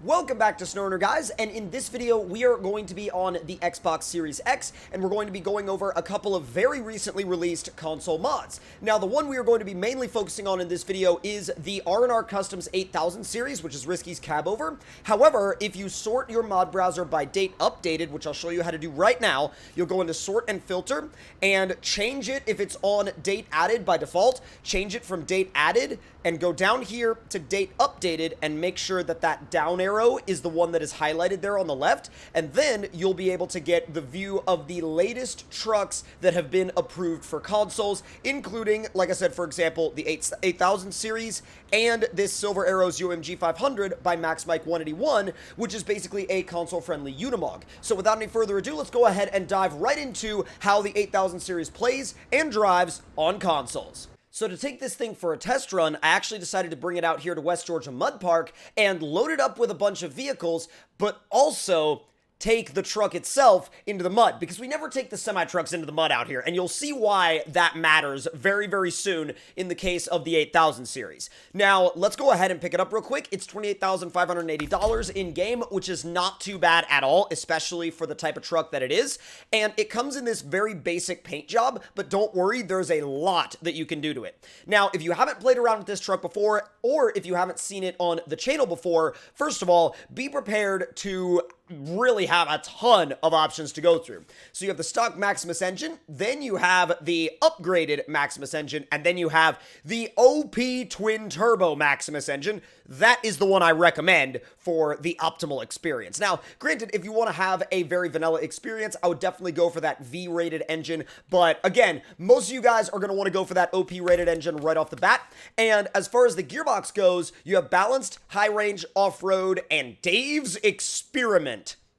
Welcome back to SnowRunner, guys, and in this video we are going to be on the Xbox Series X, and we're going to be going over a couple of very recently released console mods. Now, the one we are going to be mainly focusing on in this video is the R&R Customs 8000 series, which is Risky's Cabover. However, if you sort your mod browser by date updated, which I'll show you how to do right now, you'll go into sort and filter, and change it if it's on date added by default, change it from date added, and go down here to date updated, and make sure that that down arrow is the one that is highlighted there on the left, and then you'll be able to get the view of the latest trucks that have been approved for consoles, including, like I said, for example, the 8000 series and this Silver Arrows UMG 500 by MaxMike181, which is basically a console-friendly Unimog. So without any further ado, let's go ahead and dive right into how the 8000 series plays and drives on consoles. So to take this thing for a test run, I actually decided to bring it out here to West Georgia Mud Park and load it up with a bunch of vehicles, but also take the truck itself into the mud, because we never take the semi-trucks into the mud out here, and you'll see why that matters very, very soon in the case of the 8000 series. Now, let's go ahead and pick it up real quick. It's $28,580 in-game, which is not too bad at all, especially for the type of truck that it is, and it comes in this very basic paint job, but don't worry, there's a lot that you can do to it. Now, if you haven't played around with this truck before, or if you haven't seen it on the channel before, first of all, be prepared to really have a ton of options to go through. So you have the stock Maximus engine, then you have the upgraded Maximus engine, and then you have the OP twin turbo Maximus engine. That is the one I recommend for the optimal experience. Now, granted, if you want to have a very vanilla experience, I would definitely go for that V-rated engine, but again, most of you guys are going to want to go for that OP-rated engine right off the bat. And as far as the gearbox goes, you have balanced, high-range, off-road, and Dave's Experiment.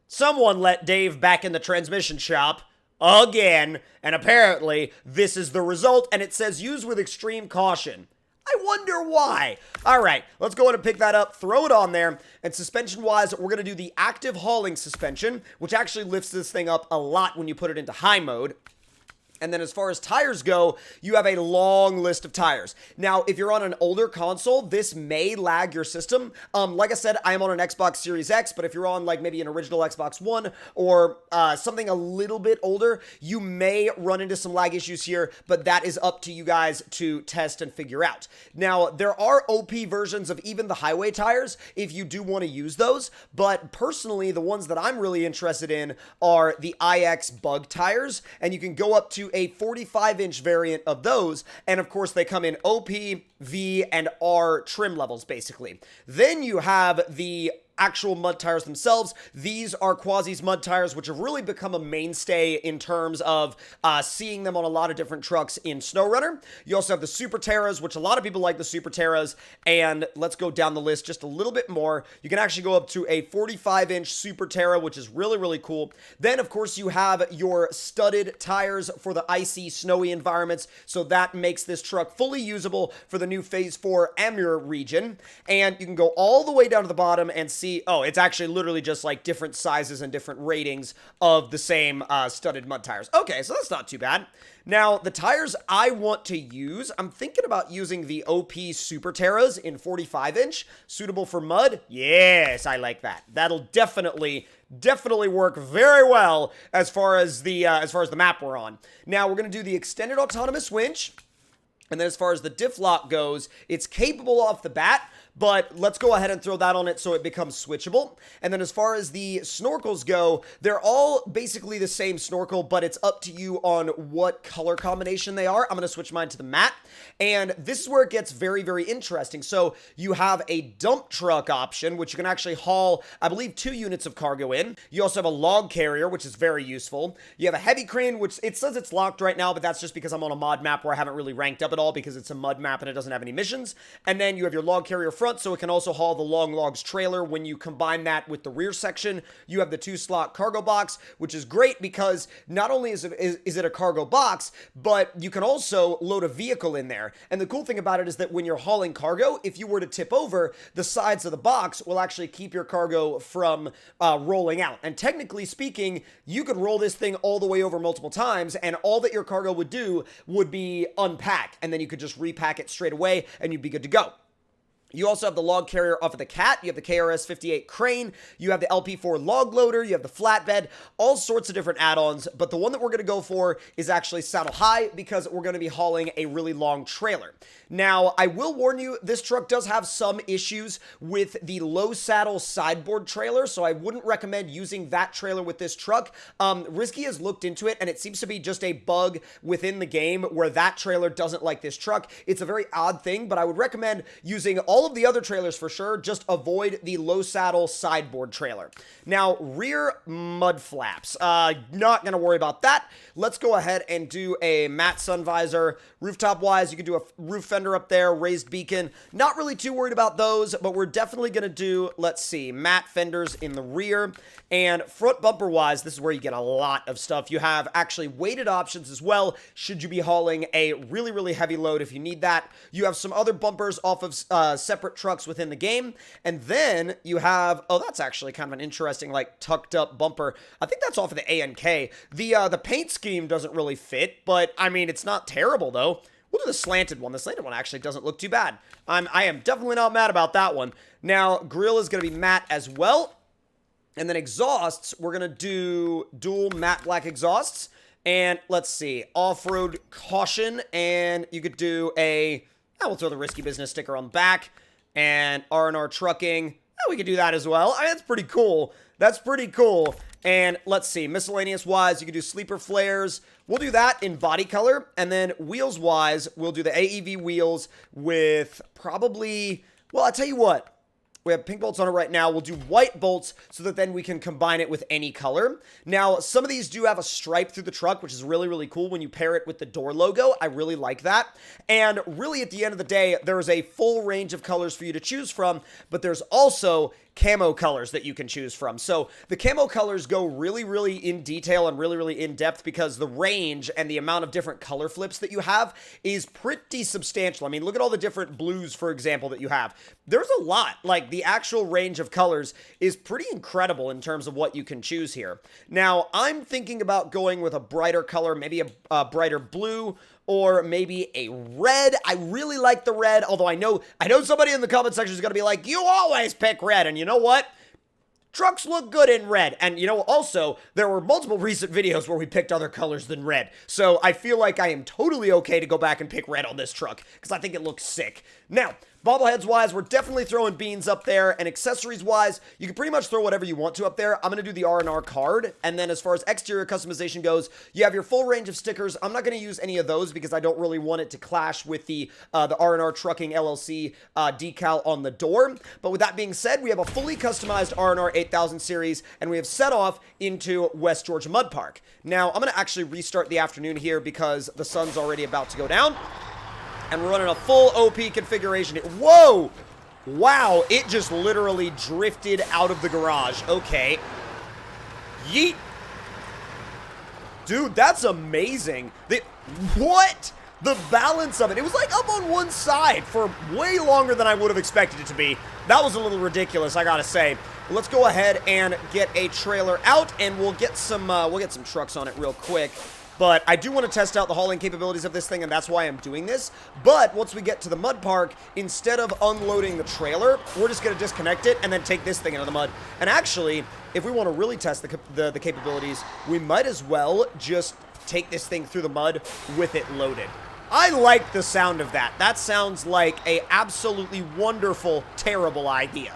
Someone let Dave back in the transmission shop again, and apparently this is the result, and it says use with extreme caution. I wonder why. All right, let's go ahead and pick that up, throw it on there, and suspension-wise, we're going to do the active hauling suspension, which actually lifts this thing up a lot when you put it into high mode. And then as far as tires go, you have a long list of tires. Now, if you're on an older console, this may lag your system. Like I said, I am on an Xbox Series X, but if you're on like maybe an original Xbox One or something a little bit older, you may run into some lag issues here, but that is up to you guys to test and figure out. Now, there are OP versions of even the highway tires if you do want to use those, but personally, the ones that I'm really interested in are the IX bug tires, and you can go up to a 45-inch variant of those, and of course they come in OP, V, and R trim levels basically. Then you have the actual mud tires themselves. These are Quasi's mud tires, which have really become a mainstay in terms of seeing them on a lot of different trucks in SnowRunner. You also have the Super Terras, which a lot of people like the Super Terras, and let's go down the list just a little bit more. You can actually go up to a 45-inch Super Terra, which is really, really cool. Then, of course, you have your studded tires for the icy, snowy environments, so that makes this truck fully usable for the new Phase 4 Amur region, and you can go all the way down to the bottom and see, oh, it's actually literally just like different sizes and different ratings of the same studded mud tires. Okay, so that's not too bad. Now, the tires I want to use, I'm thinking about using the OP Super Terras in 45-inch, suitable for mud. Yes, I like that. That'll definitely work very well as far as the map we're on. Now, we're going to do the extended autonomous winch. And then as far as the diff lock goes, it's capable off the bat, but let's go ahead and throw that on it so it becomes switchable. And then as far as the snorkels go, they're all basically the same snorkel, but it's up to you on what color combination they are. I'm going to switch mine to the matte. And this is where it gets very, very interesting. So you have a dump truck option, which you can actually haul, I believe, 2 units of cargo in. You also have a log carrier, which is very useful. You have a heavy crane, which it says it's locked right now, but that's just because I'm on a mod map where I haven't really ranked up at all because it's a mud map and it doesn't have any missions. And then you have your log carrier front, so it can also haul the long logs trailer. When you combine that with the rear section, you have the 2-slot cargo box, which is great because not only is it a cargo box, but you can also load a vehicle in there. And the cool thing about it is that when you're hauling cargo, if you were to tip over, the sides of the box will actually keep your cargo from rolling out. And technically speaking, you could roll this thing all the way over multiple times, and all that your cargo would do would be unpack, and then you could just repack it straight away, and you'd be good to go. You also have the log carrier off of the Cat. You have the KRS-58 crane. You have the LP4 log loader. You have the flatbed. All sorts of different add-ons. But the one that we're going to go for is actually saddle high because we're going to be hauling a really long trailer. Now, I will warn you, this truck does have some issues with the low saddle sideboard trailer, so I wouldn't recommend using that trailer with this truck. Risky has looked into it, and it seems to be just a bug within the game where that trailer doesn't like this truck. It's a very odd thing, but I would recommend using all of the other trailers for sure. Just avoid the low saddle sideboard trailer. Now, rear mud flaps. Not going to worry about that. Let's go ahead and do a matte sun visor. Rooftop-wise, you could do a roof fender up there, raised beacon. Not really too worried about those, but we're definitely going to do, let's see, matte fenders in the rear. And front bumper-wise, this is where you get a lot of stuff. You have actually weighted options as well, should you be hauling a really, really heavy load if you need that. You have some other bumpers off of separate trucks within the game. And then you have, oh, that's actually kind of an interesting, like, tucked up bumper. I think that's off of the ANK. The paint scheme doesn't really fit, but, I mean, it's not terrible, though. We'll do the slanted one. The slanted one actually doesn't look too bad. I am definitely not mad about that one. Now, grill is going to be matte as well. And then exhausts, we're going to do dual matte black exhausts. And let's see, off-road caution. And you could do we'll throw the risky business sticker on the back. And R&R trucking, we could do that as well. I mean, that's pretty cool. That's pretty cool. And let's see, miscellaneous-wise, you could do sleeper flares. We'll do that in body color. And then wheels-wise, we'll do the AEV wheels with probably, well, I'll tell you what. We have pink bolts on it right now. We'll do white bolts so that then we can combine it with any color. Now, some of these do have a stripe through the truck, which is really, really cool when you pair it with the door logo. I really like that. And really, at the end of the day, there is a full range of colors for you to choose from, but there's also camo colors that you can choose from. So the camo colors go really, really in detail and really, really in depth because the range and the amount of different color flips that you have is pretty substantial. I mean, look at all the different blues, for example, that you have. There's a lot. Like, the actual range of colors is pretty incredible in terms of what you can choose here. Now, I'm thinking about going with a brighter color, maybe a brighter blue, or maybe a red. I really like the red, although I know somebody in the comment section is going to be like, you always pick red, and you know what? Trucks look good in red. And, you know, also, there were multiple recent videos where we picked other colors than red. So I feel like I am totally okay to go back and pick red on this truck, because I think it looks sick. Now, bobbleheads-wise, we're definitely throwing beans up there, and accessories-wise, you can pretty much throw whatever you want to up there. I'm going to do the R&R card, and then as far as exterior customization goes, you have your full range of stickers. I'm not going to use any of those because I don't really want it to clash with the R&R Trucking LLC decal on the door. But with that being said, we have a fully customized R&R 8000 series, and we have set off into West Georgia Mud Park. Now, I'm going to actually restart the afternoon here because the sun's already about to go down. And we're running a full OP configuration. Whoa! Wow, it just literally drifted out of the garage. Okay. Yeet. Dude, that's amazing. What? The balance of it. It was like up on one side for way longer than I would have expected it to be. That was a little ridiculous, I gotta say. Let's go ahead and get a trailer out, and we'll get some trucks on it real quick. But I do want to test out the hauling capabilities of this thing, and that's why I'm doing this. But once we get to the mud park, instead of unloading the trailer, we're just going to disconnect it and then take this thing into the mud. And actually, if we want to really test the capabilities, we might as well just take this thing through the mud with it loaded. I like the sound of that. That sounds like a absolutely wonderful, terrible idea.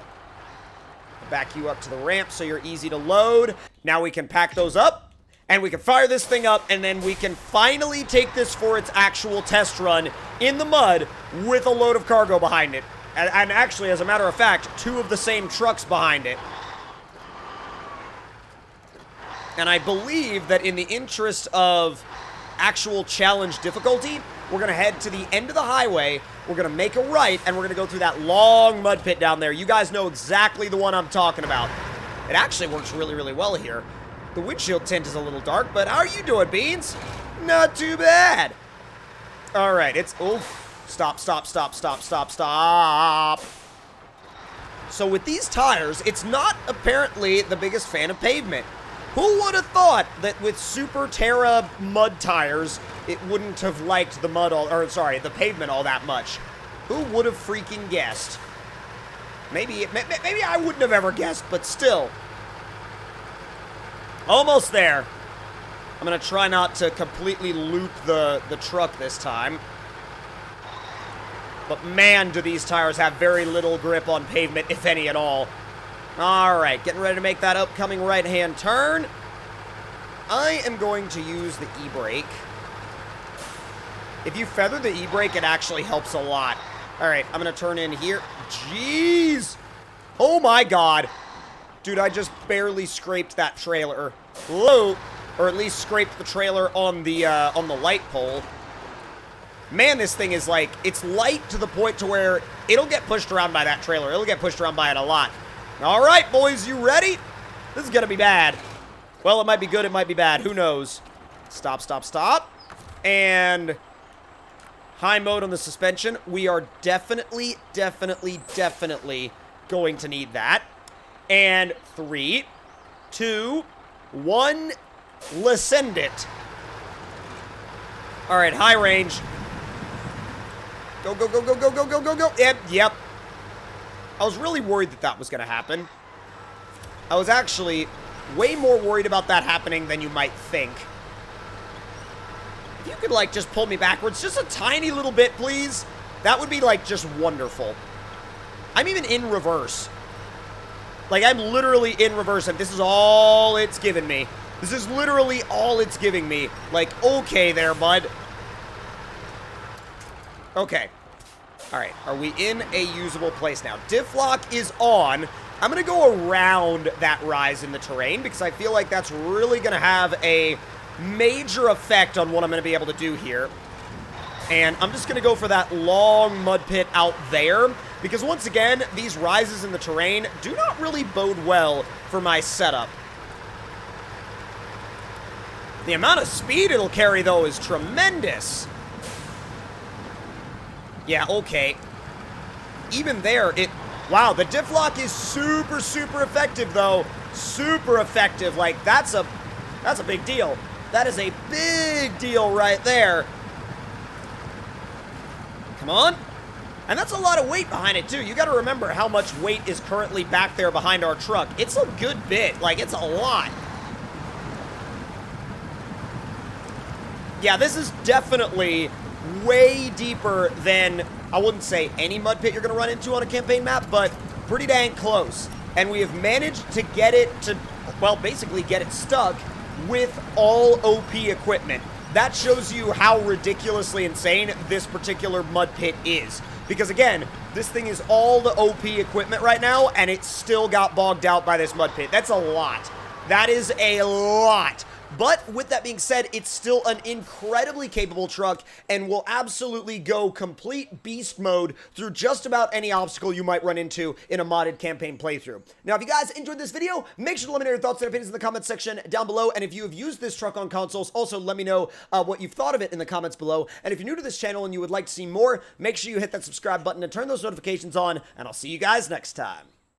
Back you up to the ramp so you're easy to load. Now we can pack those up. And we can fire this thing up, and then we can finally take this for its actual test run in the mud with a load of cargo behind it. And actually, as a matter of fact, 2 of the same trucks behind it. And I believe that in the interest of actual challenge difficulty, we're going to head to the end of the highway, we're going to make a right, and we're going to go through that long mud pit down there. You guys know exactly the one I'm talking about. It actually works really, really well here. The windshield tint is a little dark, but how are you doing, Beans? Not too bad. All right, it's... Oof. Stop. So with these tires, it's not apparently the biggest fan of pavement. Who would have thought that with Super Terra mud tires, it wouldn't have liked the pavement all that much? Who would have freaking guessed? Maybe I wouldn't have ever guessed, but still. Almost there. I'm going to try not to completely loop the truck this time. But man, do these tires have very little grip on pavement, if any at all. Alright, getting ready to make that upcoming right-hand turn. I am going to use the e-brake. If you feather the e-brake, it actually helps a lot. Alright, I'm going to turn in here. Jeez! Oh my god. Dude, I just barely scraped that trailer. Whoa! Or at least scraped the trailer on the light pole. Man, this thing is like, it's light to the point to where it'll get pushed around by that trailer. It'll get pushed around by it a lot. All right, boys, you ready? This is going to be bad. Well, it might be good, it might be bad. Who knows? Stop, stop, stop. And high mode on the suspension. We are definitely going to need that. And 3, 2, 1, let's send it. All right, high range. Go, go, go, go, go, go, go, go, go. Yep. I was really worried that that was going to happen. I was actually way more worried about that happening than you might think. If you could, like, just pull me backwards just a tiny little bit, please, that would be, like, just wonderful. I'm even in reverse. Like, I'm literally in reverse, and this is all it's giving me. This is literally all it's giving me. Like, okay there, bud. Okay. Alright, are we in a usable place now? Diff lock is on. I'm going to go around that rise in the terrain because I feel like that's really going to have a major effect on what I'm going to be able to do here. And I'm just going to go for that long mud pit out there because once again, these rises in the terrain do not really bode well for my setup. The amount of speed it'll carry, though, is tremendous. Yeah, okay. Even there, wow, the diff lock is super effective, though. Super effective. Like, that's a big deal. That is a big deal right there. Come on. And that's a lot of weight behind it, too. You got to remember how much weight is currently back there behind our truck. It's a good bit. Like, it's a lot. Yeah, this is definitely way deeper than, I wouldn't say any mud pit you're going to run into on a campaign map, but pretty dang close. And we have managed to get it to, well, basically get it stuck with all OP equipment. That shows you how ridiculously insane this particular mud pit is. Because again, this thing is all the OP equipment right now, and it still got bogged out by this mud pit. That's a lot. That is a lot. But with that being said, it's still an incredibly capable truck and will absolutely go complete beast mode through just about any obstacle you might run into in a modded campaign playthrough. Now, if you guys enjoyed this video, make sure to let me know your thoughts and opinions in the comments section down below. And if you have used this truck on consoles, also let me know what you've thought of it in the comments below. And if you're new to this channel and you would like to see more, make sure you hit that subscribe button and turn those notifications on. And I'll see you guys next time.